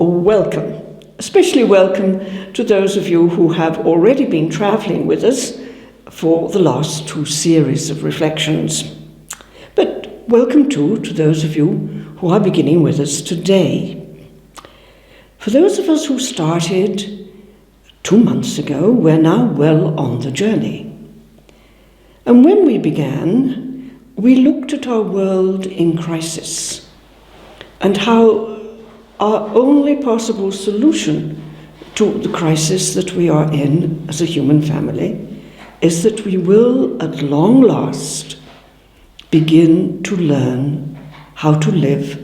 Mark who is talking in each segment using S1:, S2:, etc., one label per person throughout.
S1: welcome, especially welcome to those of you who have already been travelling with us for the last two series of reflections. But welcome too to those of you who are beginning with us today. For those of us who started 2 months ago, we're now well on the journey. And when we began, we looked at our world in crisis and how our only possible solution to the crisis that we are in as a human family is that we will, at long last, begin to learn how to live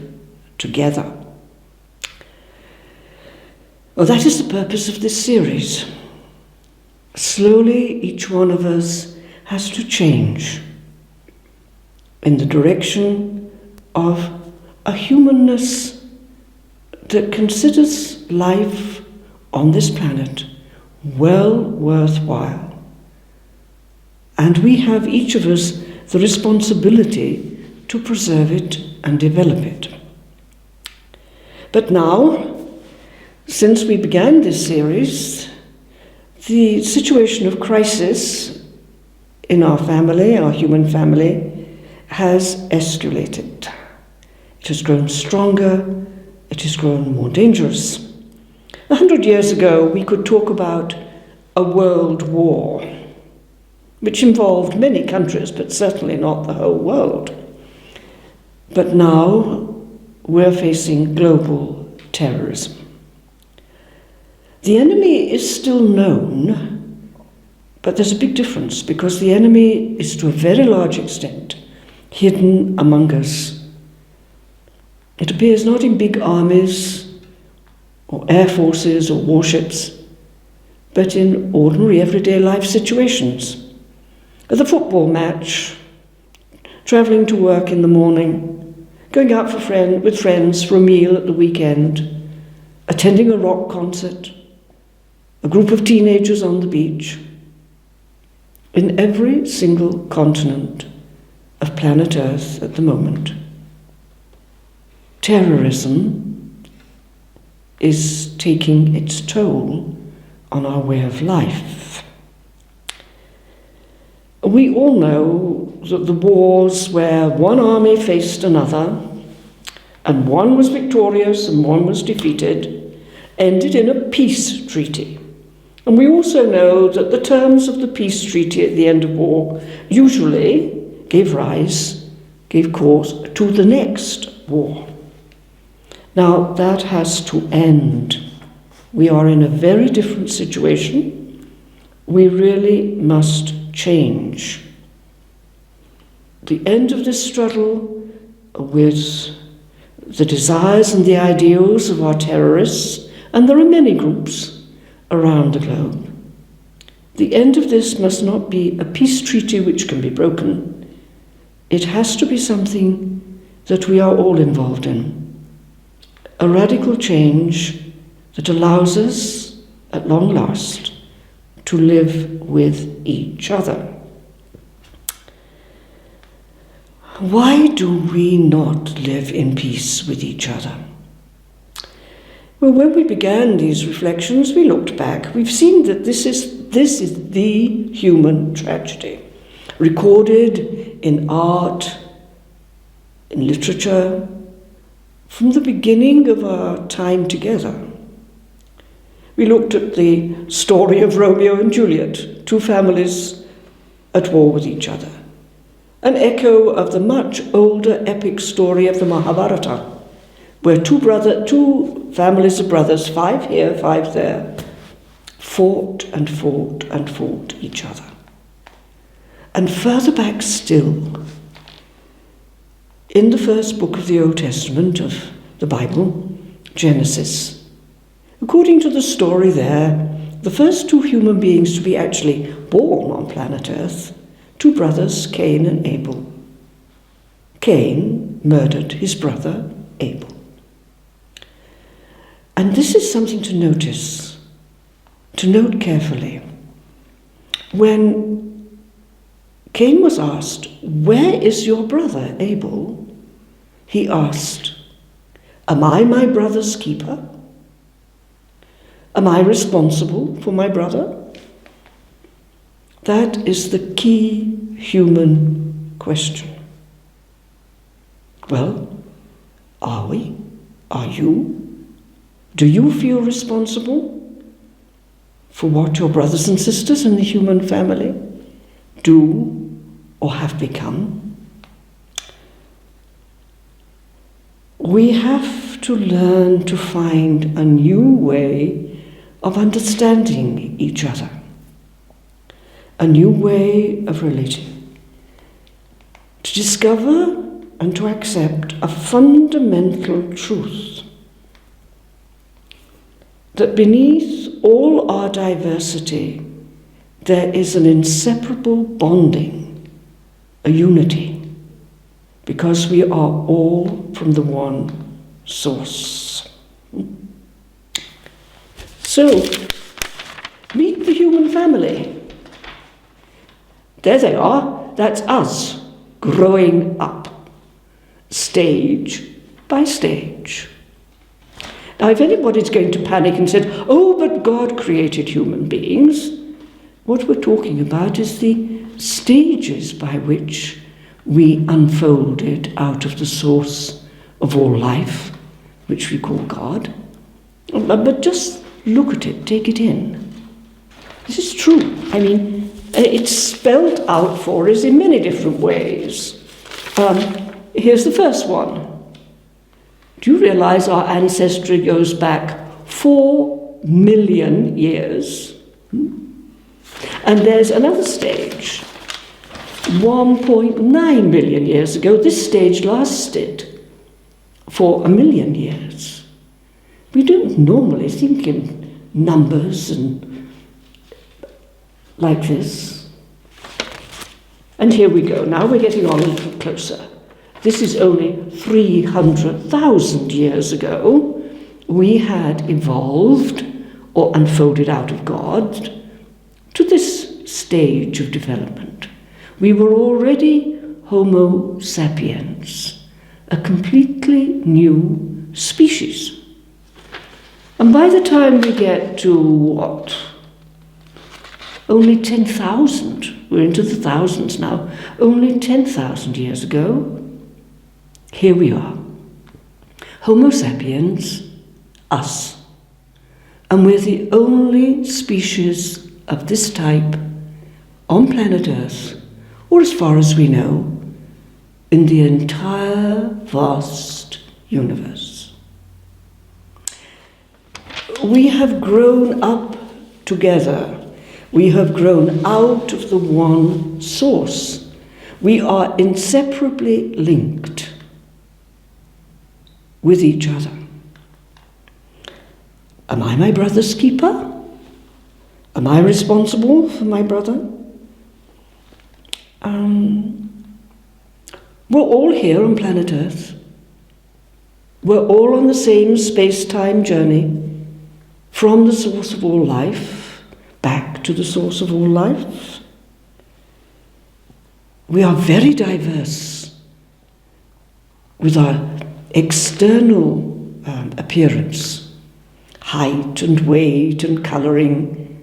S1: together. Well, that is the purpose of this series. Slowly, each one of us has to change in the direction of a humanness that considers life on this planet well worthwhile. And we have, each of us, the responsibility to preserve it and develop it. But now, since we began this series, the situation of crisis in our family, our human family, has escalated. It has grown stronger, it has grown more dangerous. 100 years ago, we could talk about a world war, which involved many countries, but certainly not the whole world. But now, we're facing global terrorism. The enemy is still known, but there's a big difference because the enemy is to a very large extent hidden among us. It appears not in big armies or air forces or warships, but in ordinary everyday life situations. At the football match, travelling to work in the morning, going out with friends for a meal at the weekend, attending a rock concert, a group of teenagers on the beach. In every single continent of planet Earth at the moment, terrorism is taking its toll on our way of life. We all know that the wars where one army faced another, and one was victorious and one was defeated, ended in a peace treaty. And we also know that the terms of the peace treaty at the end of war usually gave cause to the next war. Now, that has to end. We are in a very different situation. We really must change. The end of this struggle with the desires and the ideals of our terrorists, and there are many groups around the globe. The end of this must not be a peace treaty which can be broken. It has to be something that we are all involved in. A radical change that allows us, at long last, to live with each other. Why do we not live in peace with each other? Well, when we began these reflections, we looked back. We've seen that this is the human tragedy, recorded in art, in literature, from the beginning of our time together. We looked at the story of Romeo and Juliet, two families at war with each other, an echo of the much older epic story of the Mahabharata, where two families of brothers, 5 here, 5 there, fought and fought and fought each other. And further back still, in the first book of the Old Testament of the Bible, Genesis, according to the story there, the first 2 human beings to be actually born on planet Earth, 2 brothers, Cain and Abel. Cain murdered his brother Abel. And this is something to notice, to note carefully. When Cain was asked, "Where is your brother Abel?" he asked, "Am I my brother's keeper?" Am I responsible for my brother? That is the key human question. Well, are we? Are you? Do you feel responsible for what your brothers and sisters in the human family do or have become? We have to learn to find a new way of understanding each other, a new way of relating, to discover and to accept a fundamental truth that beneath all our diversity there is an inseparable bonding, a unity, because we are all from the one source. So, meet the human family. There they are, that's us, growing up, stage by stage. Now, if anybody's going to panic and said, oh, but God created human beings, what we're talking about is the stages by which we unfolded out of the source of all life, which we call God. But just look at it, take it in. This is true. I mean, it's spelled out for us in many different ways. Here's the first one. Do you realize our ancestry goes back 4 million years? And there's another stage. 1.9 million years ago, this stage lasted for 1 million years. We don't normally think in numbers and like this. And here we go. Now we're getting on a little closer. This is only 300,000 years ago. We had evolved or unfolded out of God to this stage of development. We were already Homo sapiens, a completely new species. And by the time we get to what? Only 10,000, we're into the thousands now, only 10,000 years ago, here we are, Homo sapiens, us, and we're the only species of this type on planet Earth, or as far as we know, in the entire vast universe. We have grown up together. We have grown out of the one source. We are inseparably linked with each other. Am I my brother's keeper? Am I responsible for my brother? We're all here on planet Earth. We're all on the same space-time journey from the source of all life back to the source of all life. We are very diverse with our external appearance, height and weight and colouring,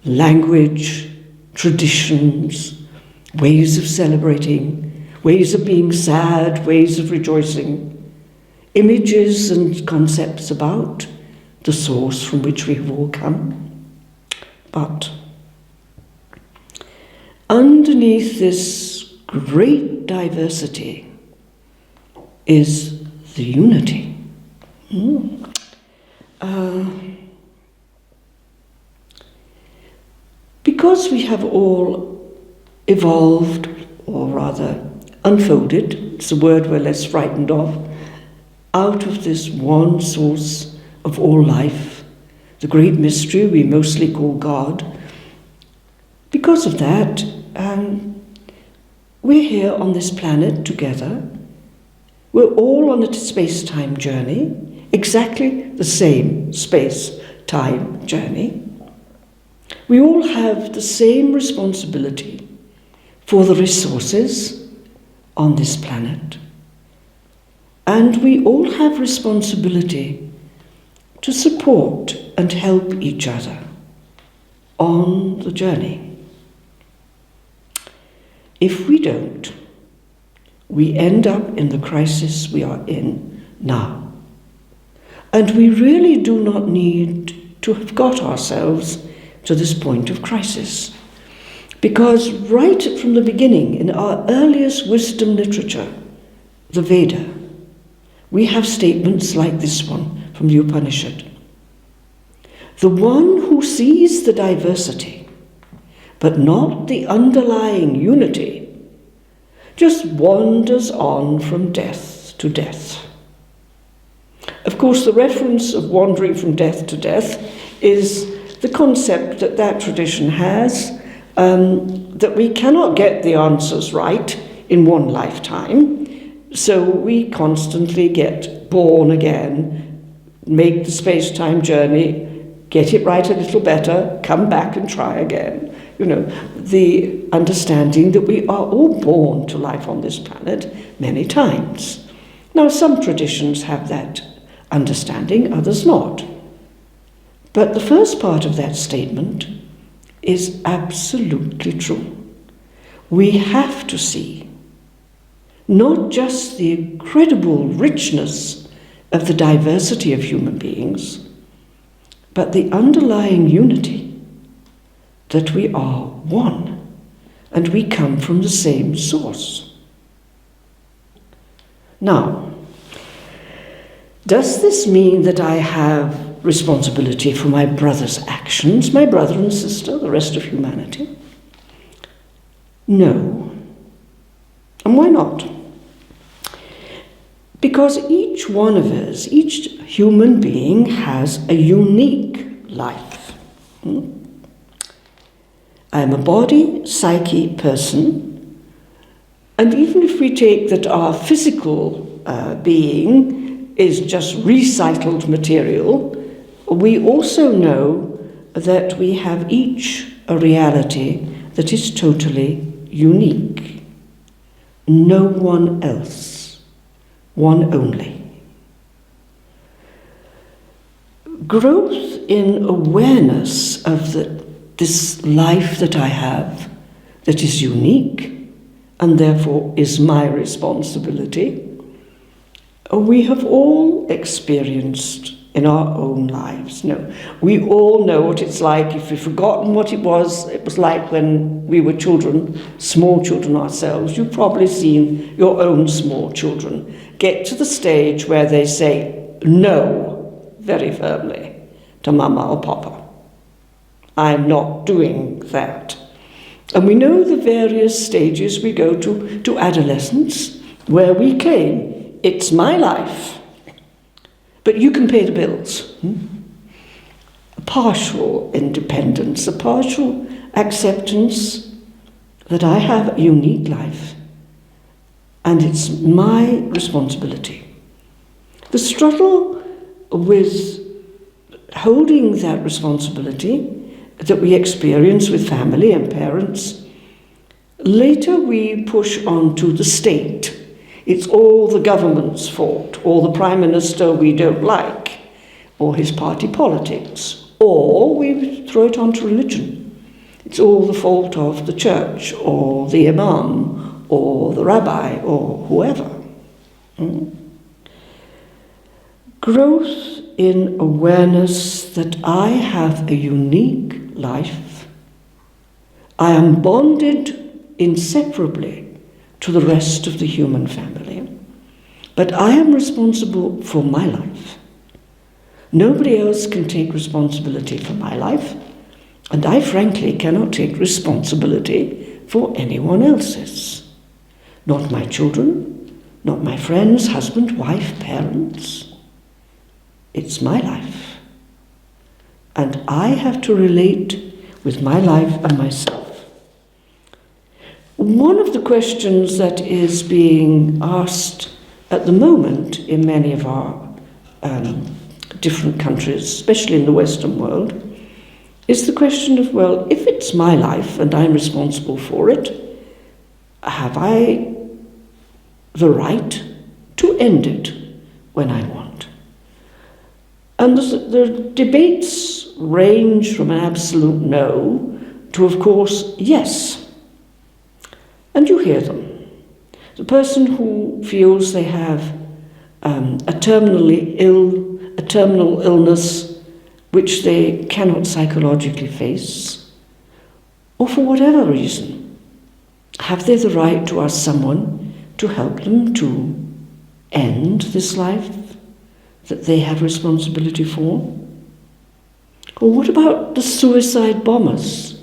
S1: language, traditions, ways of celebrating, ways of being sad, ways of rejoicing, images and concepts about the source from which we have all come. But underneath this great diversity is the unity. Because we have all evolved, or rather unfolded, it's a word we're less frightened of, out of this one source of all life, the great mystery we mostly call God. Because of that, we're here on this planet together. We're all on a space-time journey, exactly the same space-time journey. We all have the same responsibility for the resources on this planet. And we all have responsibility to support and help each other on the journey. If we don't, we end up in the crisis we are in now. And we really do not need to have got ourselves to this point of crisis. Because right from the beginning, in our earliest wisdom literature, the Veda, we have statements like this one from the Upanishad. The one who sees the diversity, but not the underlying unity, just wanders on from death to death. Of course, the reference of wandering from death to death is the concept that that tradition has, that we cannot get the answers right in one lifetime, so we constantly get born again, make the space-time journey, get it right a little better, come back and try again. You know, the understanding that we are all born to life on this planet many times. Now, some traditions have that understanding, others not. But the first part of that statement is absolutely true. We have to see not just the incredible richness of the diversity of human beings, but the underlying unity that we are one and we come from the same source. Now, does this mean that I have responsibility for my brother's actions, my brother and sister, the rest of humanity? No. And why not? Because each one of us, each human being has a unique life. I am a body, psyche person, and even if we take that our physical being is just recycled material, we also know that we have each a reality that is totally unique. No one else, one only. Growth in awareness of this life that I have, that is unique, and therefore is my responsibility, we have all experienced in our own lives. No, we all know what it's like. If we've forgotten what it was like when we were children, small children ourselves. You've probably seen your own small children get to the stage where they say no very firmly to Mama or Papa. I'm not doing that. And we know the various stages we go to adolescence, where we claim, it's my life, but you can pay the bills. A partial independence, a partial acceptance that I have a unique life, and it's my responsibility. The struggle with holding that responsibility that we experience with family and parents, later we push on to the state. It's all the government's fault, or the Prime Minister we don't like, or his party politics, or we throw it onto religion. It's all the fault of the church, or the imam, or the rabbi, or whoever. Growth in awareness that I have a unique life. I am bonded inseparably to the rest of the human family, but I am responsible for my life. Nobody else can take responsibility for my life, and I frankly cannot take responsibility for anyone else's. Not my children, not my friends, husband, wife, parents. It's my life. And I have to relate with my life and myself. One of the questions that is being asked at the moment in many of our different countries, especially in the Western world, is the question of, well, if it's my life and I'm responsible for it, have I the right to end it when I want? And the debates range from an absolute no to, of course, yes. And you hear them. The person who feels they have a terminal illness which they cannot psychologically face, or for whatever reason, have they the right to ask someone to help them to end this life that they have responsibility for? Or what about the suicide bombers?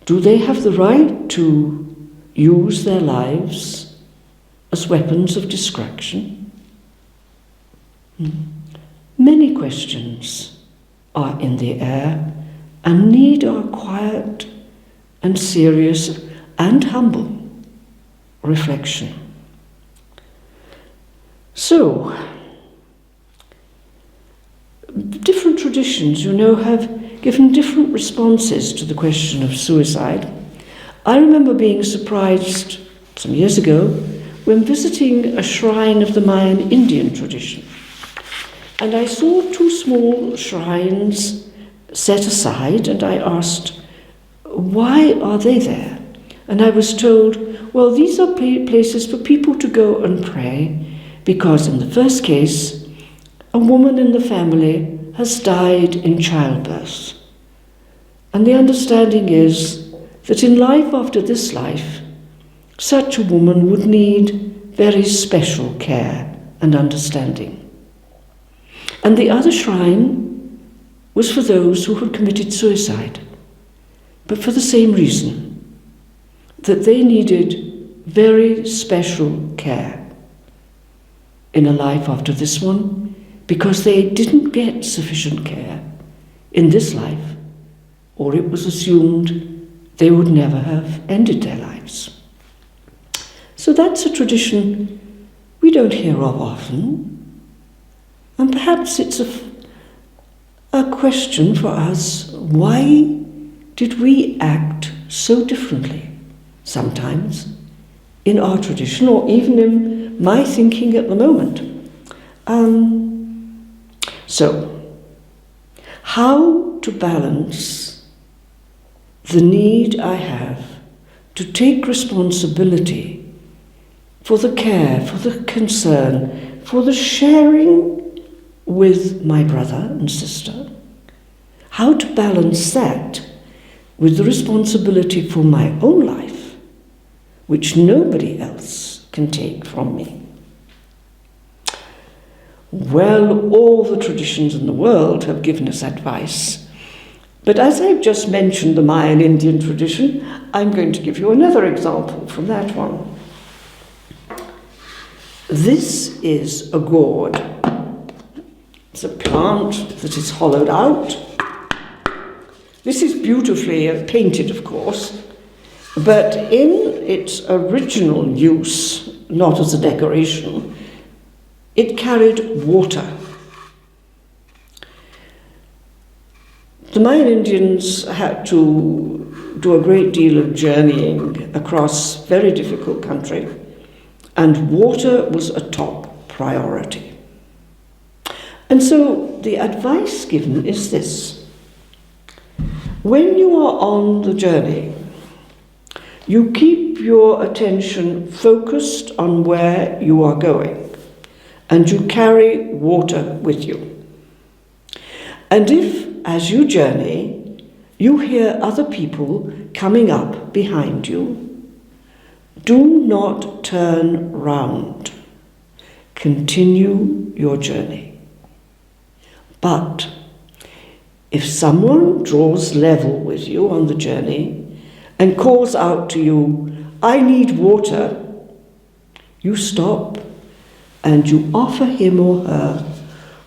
S1: Do they have the right to use their lives as weapons of destruction? Many questions are in the air and need our quiet and serious and humble reflection. So, different traditions, have given different responses to the question of suicide. I remember being surprised some years ago when visiting a shrine of the Mayan Indian tradition. And I saw two small shrines set aside, and I asked, why are they there? And I was told, well, these are places for people to go and pray, because in the first case, a woman in the family has died in childbirth. And the understanding is that in life after this life, such a woman would need very special care and understanding. And the other shrine was for those who had committed suicide, but for the same reason, that they needed very special care in a life after this one, because they didn't get sufficient care in this life, or it was assumed they would never have ended their lives. So that's a tradition we don't hear of often, and perhaps it's a question for us, why did we act so differently sometimes in our tradition, or even in my thinking at the moment? So, how to balance the need I have to take responsibility for the care, for the concern, for the sharing with my brother and sister, how to balance that with the responsibility for my own life, which nobody else can take from me. Well, all the traditions in the world have given us advice. But as I've just mentioned the Mayan Indian tradition, I'm going to give you another example from that one. This is a gourd. It's a plant that is hollowed out. This is beautifully painted, of course, but in its original use, not as a decoration, it carried water. The Mayan Indians had to do a great deal of journeying across very difficult country, and water was a top priority. And so the advice given is this: when you are on the journey, you keep your attention focused on where you are going, and you carry water with you. And if, as you journey, you hear other people coming up behind you, do not turn round. Continue your journey. But if someone draws level with you on the journey and calls out to you, "I need water," you stop and you offer him or her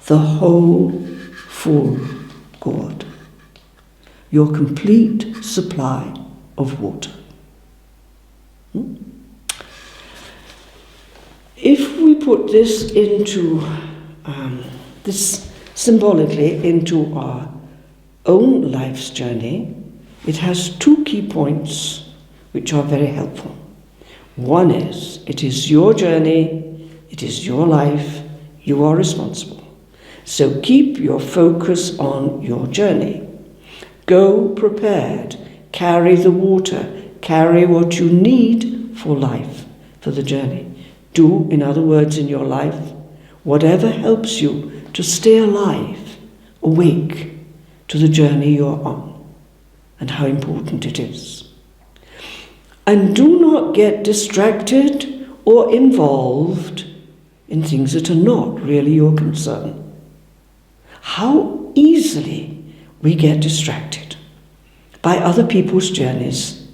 S1: the whole full gourd, your complete supply of water. If we put this into this symbolically into our own life's journey, it has two key points which are very helpful. One is, it is your journey, it is your life, you are responsible. So keep your focus on your journey. Go prepared. Carry the water. Carry what you need for life, for the journey. Do, in other words, in your life, whatever helps you to stay alive, awake to the journey you're on, and how important it is. And do not get distracted or involved in things that are not really your concern. How easily we get distracted by other people's journeys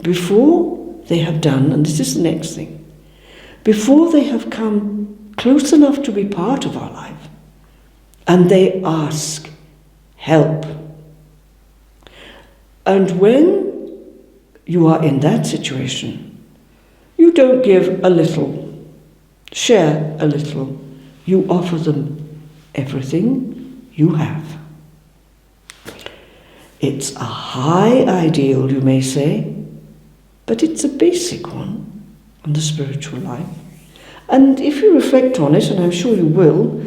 S1: before they have done, and this is the next thing, before they have come close enough to be part of our life, and they ask help. And when you are in that situation, you don't give a little, share a little, you offer them everything you have. It's a high ideal, you may say, but it's a basic one on the spiritual life. And if you reflect on it, and I'm sure you will,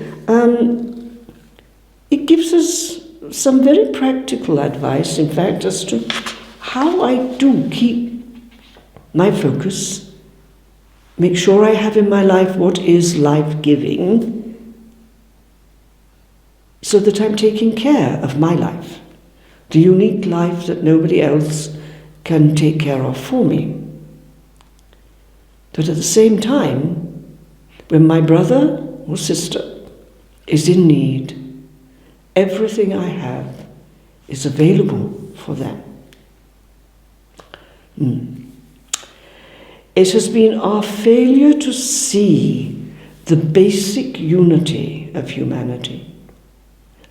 S1: it gives us some very practical advice, in fact, as to how I do keep my focus, make sure I have in my life what is life-giving, so that I'm taking care of my life, the unique life that nobody else can take care of for me. But at the same time, when my brother or sister is in need, everything I have is available for them. It has been our failure to see the basic unity of humanity,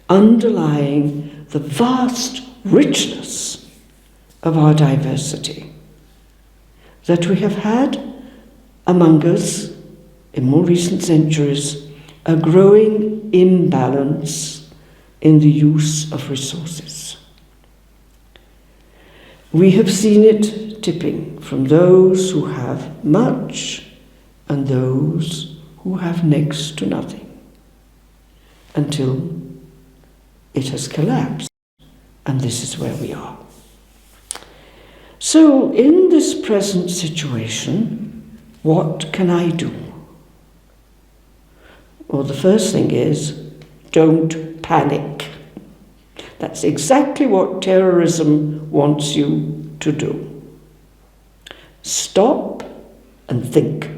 S1: underlying the vast richness of our diversity, that we have had among us in more recent centuries a growing imbalance in the use of resources. We have seen it tipping from those who have much and those who have next to nothing, until it has collapsed, and this is where we are. So, in this present situation, what can I do? Well, the first thing is, don't panic. That's exactly what terrorism wants you to do. Stop and think.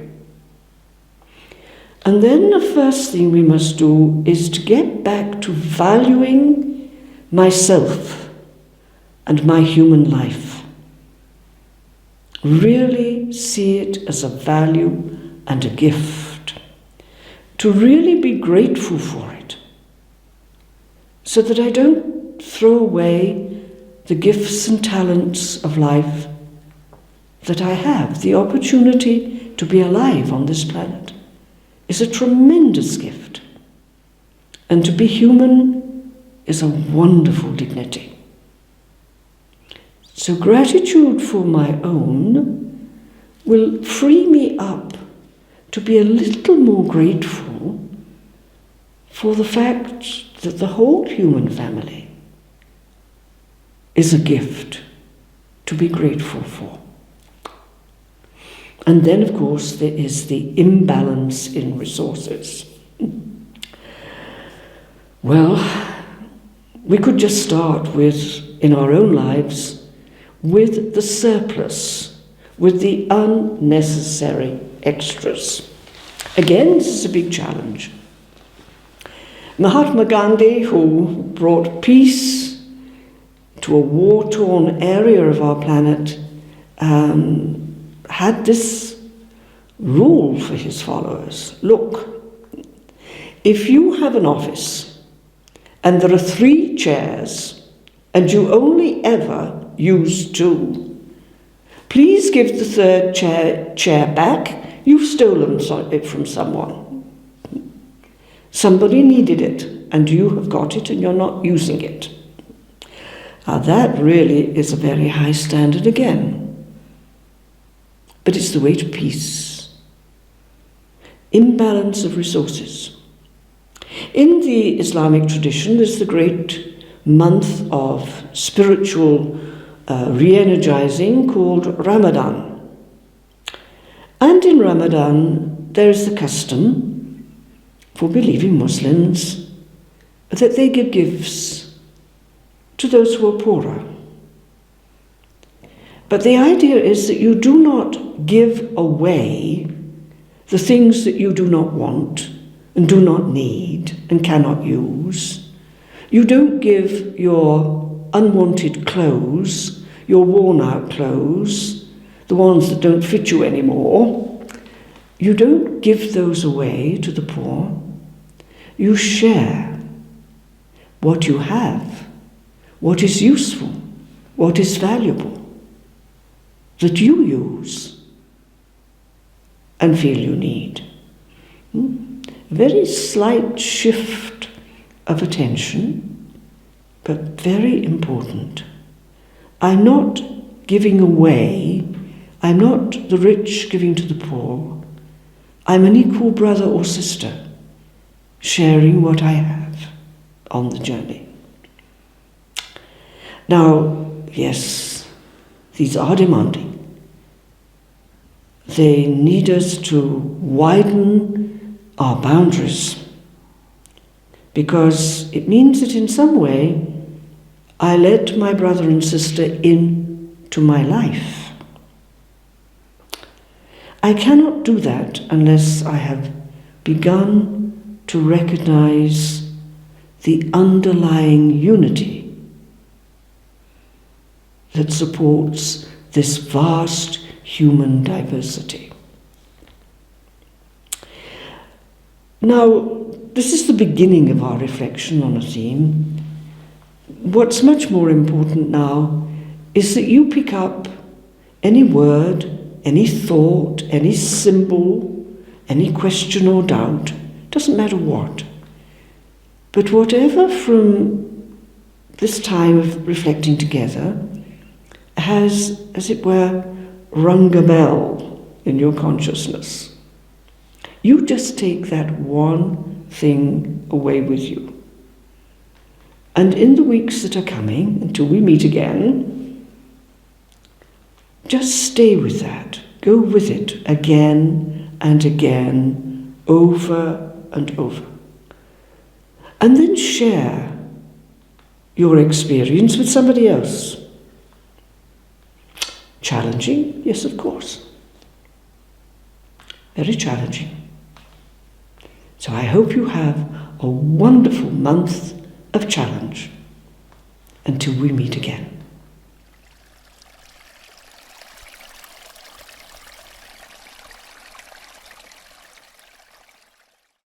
S1: And then the first thing we must do is to get back to valuing myself and my human life. Really see it as a value and a gift. To really be grateful for it, so that I don't throw away the gifts and talents of life that I have. The opportunity to be alive on this planet is a tremendous gift. And to be human is a wonderful dignity. So gratitude for my own will free me up to be a little more grateful for the fact that the whole human family is a gift to be grateful for. And then, of course, there is the imbalance in resources. Well, we could just start with, in our own lives, with the surplus, with the unnecessary extras. Again, this is a big challenge. Mahatma Gandhi, who brought peace to a war-torn area of our planet, had this rule for his followers. Look, if you have an office and there are 3 chairs and you only ever use 2, please give the 3rd chair back. You've stolen it from someone. Somebody needed it and you have got it and you're not using it. Now that really is a very high standard again. But it's the way to peace. Imbalance of resources. In the Islamic tradition, there's the great month of spiritual re-energizing called Ramadan. And in Ramadan, there is the custom for believing Muslims that they give gifts to those who are poorer. But the idea is that you do not give away the things that you do not want and do not need and cannot use. You don't give your unwanted clothes, your worn-out clothes, the ones that don't fit you anymore. You don't give those away to the poor. You share what you have, what is useful, what is valuable, that you use and feel you need. A very slight shift of attention, but very important. I'm not giving away, I'm not the rich giving to the poor. I'm an equal brother or sister, sharing what I have on the journey. Now, yes, these are demanding. They need us to widen our boundaries, because it means that in some way I let my brother and sister into my life. I cannot do that unless I have begun to recognize the underlying unity that supports this vast human diversity. Now, this is the beginning of our reflection on a theme. What's much more important now is that you pick up any word, any thought, any symbol, any question or doubt, doesn't matter what, but whatever from this time of reflecting together has, as it were, rung a bell in your consciousness. You just take that one thing away with you. And in the weeks that are coming, until we meet again, just stay with that. Go with it again and again, over and over. And then share your experience with somebody else. Challenging? Yes, of course. Very challenging. So I hope you have a wonderful month of challenge until we meet again.